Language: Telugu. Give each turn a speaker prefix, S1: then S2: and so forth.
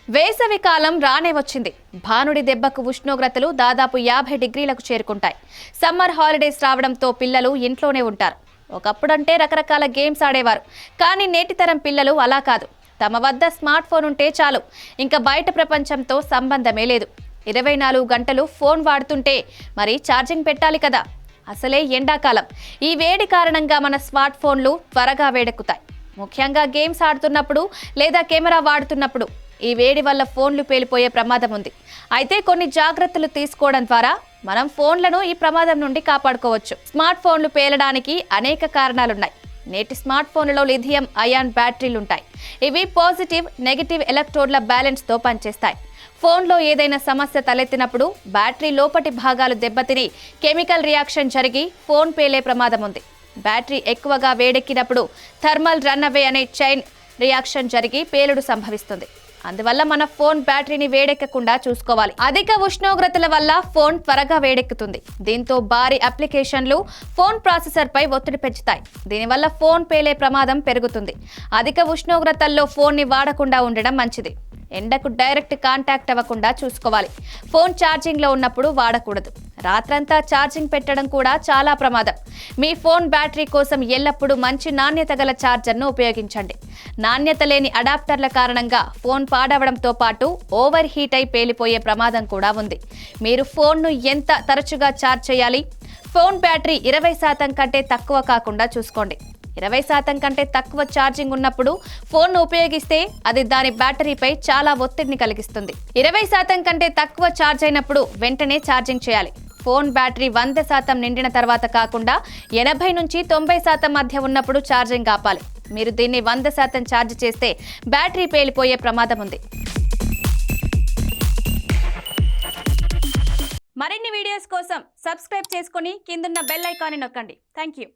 S1: వేసవి కాలం రానే వచ్చింది. భానుడి దెబ్బకు ఉష్ణోగ్రతలు దాదాపు 50 డిగ్రీలకు చేరుకుంటాయి. సమ్మర్ హాలిడేస్ రావడంతో పిల్లలు ఇంట్లోనే ఉంటారు. ఒకప్పుడంటే రకరకాల గేమ్స్ ఆడేవారు. కానీ నేటి తరం పిల్లలు అలా కాదు. తమ వద్ద స్మార్ట్ ఫోన్ ఉంటే చాలు, ఇంకా బయట ప్రపంచంతో సంబంధమే లేదు. 24 గంటలు ఫోన్ వాడుతుంటే మరి ఛార్జింగ్ పెట్టాలి కదా. అసలే ఎండాకాలం. ఈ వేడి కారణంగా మన స్మార్ట్ ఫోన్లు త్వరగా వేడెక్కుతాయి. ముఖ్యంగా గేమ్స్ ఆడుతున్నప్పుడు లేదా కెమెరా వాడుతున్నప్పుడు ఈ వేడి వల్ల ఫోన్లు పేలిపోయే ప్రమాదం ఉంది. అయితే కొన్ని జాగ్రత్తలు తీసుకోవడం ద్వారా మనం ఫోన్లను ఈ ప్రమాదం నుండి కాపాడుకోవచ్చు. స్మార్ట్ ఫోన్లు పేలడానికి అనేక కారణాలున్నాయి. నేటి స్మార్ట్ ఫోన్లలో లిథియం అయాన్ బ్యాటరీలు ఉంటాయి. ఇవి పాజిటివ్, నెగిటివ్ ఎలక్ట్రోడ్ల బ్యాలెన్స్తో పనిచేస్తాయి. ఫోన్లో ఏదైనా సమస్య తలెత్తినప్పుడు బ్యాటరీ లోపటి భాగాలు దెబ్బతిని కెమికల్ రియాక్షన్ జరిగి ఫోన్ పేలే ప్రమాదం ఉంది. బ్యాటరీ ఎక్కువగా వేడెక్కినప్పుడు థర్మల్ రన్అవే అనే చైన్ రియాక్షన్ జరిగి పేలుడు సంభవిస్తుంది. అందువల్ల మన ఫోన్ బ్యాటరీని వేడెక్కకుండా చూసుకోవాలి. అధిక ఉష్ణోగ్రతల వల్ల ఫోన్ త్వరగా వేడెక్కుతుంది. దీంతో భారీ అప్లికేషన్లు ఫోన్ ప్రాసెసర్ పై ఒత్తిడి పెంచుతాయి. దీనివల్ల ఫోన్ పేలే ప్రమాదం పెరుగుతుంది. అధిక ఉష్ణోగ్రతల్లో ఫోన్ ని వాడకుండా ఉండడం మంచిది. ఎండకు డైరెక్ట్ కాంటాక్ట్ అవ్వకుండా చూసుకోవాలి. ఫోన్ ఛార్జింగ్ లో ఉన్నప్పుడు వాడకూడదు. రాత్రంతా ఛార్జింగ్ పెట్టడం కూడా చాలా ప్రమాదం. మీ ఫోన్ బ్యాటరీ కోసం ఎల్లప్పుడూ మంచి నాణ్యత గల ఛార్జర్ను ఉపయోగించండి. నాణ్యత లేని అడాప్టర్ల కారణంగా ఫోన్ పాడవడంతో పాటు ఓవర్ హీట్ అయి పేలిపోయే ప్రమాదం కూడా ఉంది. మీరు ఫోన్ను ఎంత తరచుగా ఛార్జ్ చేయాలి? ఫోన్ బ్యాటరీ 20% కంటే తక్కువ కాకుండా చూసుకోండి. 20% కంటే తక్కువ ఛార్జింగ్ ఉన్నప్పుడు ఫోన్ను ఉపయోగిస్తే అది దాని బ్యాటరీపై చాలా ఒత్తిడిని కలిగిస్తుంది. 20% కంటే తక్కువ ఛార్జ్ అయినప్పుడు వెంటనే ఛార్జింగ్ చేయాలి. ఫోన్ బ్యాటరీ 100% నిండిన తర్వాత కాకుండా 80 నుంచి 90% మధ్య ఉన్నప్పుడు ఛార్జింగ్ ఆపాలి. మీరు దీన్ని 100% ఛార్జ్ చేస్తే బ్యాటరీ పేలిపోయే ప్రమాదం ఉంది. మరిన్ని వీడియోస్ కోసం సబ్స్క్రైబ్ చేసుకొని కిందున్న బెల్ ఐకాన్ని నొక్కండి. Thank you.